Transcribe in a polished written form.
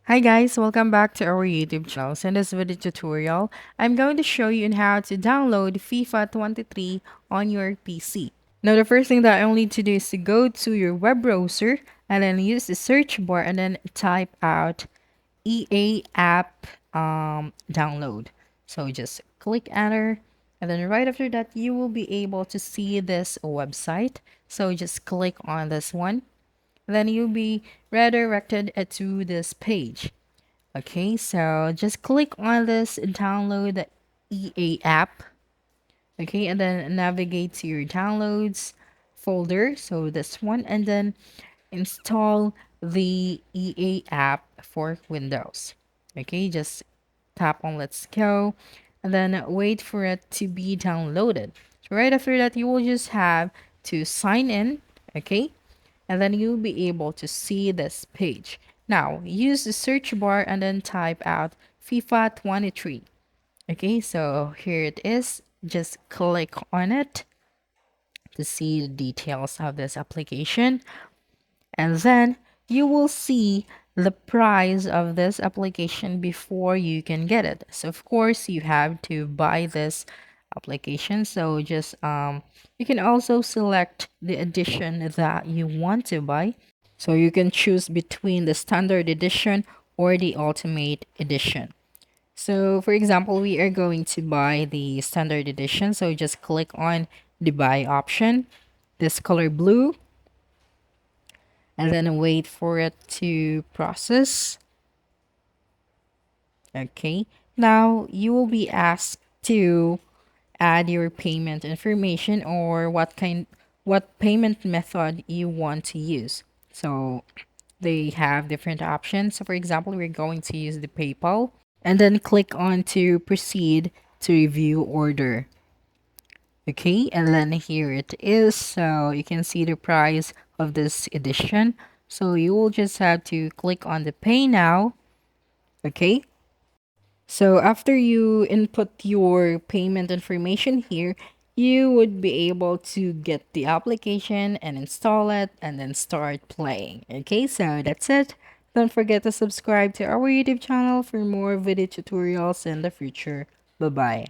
Hi guys, welcome back to our YouTube channel. So in this video tutorial, I'm going to show you on how to download FIFA 23 on your PC. Now the first thing that you'll need to do is to go to your web browser and then use the search bar and then type out EA app download. So just click enter and then right after that you will be able to see this website. So just click on this one. Then you'll be redirected to this page. Okay, so just click on this download the EA app. Okay, and then navigate to your downloads folder. So this one, and then install the EA app for Windows. Okay, just tap on let's go and then wait for it to be downloaded. So right after that, you will just have to sign in. Okay, and then you'll be able to see this page. Now, use the search bar and then type out FIFA 23. Okay, so here it is. Just click on it to see the details of this application. And then you will see the price of this application before you can get it. So of course you have to buy this application. So just you can also select the edition that you want to buy. So you can choose between the standard edition or the ultimate edition. So for example, we are going to buy the standard edition. So just click on the buy option, this color blue, and then wait for it to process. Okay. Now you will be asked to add your payment information or what payment method you want to use. So they have different options. So for example, we're going to use the PayPal and then click on to proceed to review order. Okay, and then here it is. So you can see the price of this edition. So you will just have to click on the pay now. Okay. So after you input your payment information here, you would be able to get the application and install it and then start playing. Okay, so that's it. Don't forget to subscribe to our YouTube channel for more video tutorials in the future. Bye bye.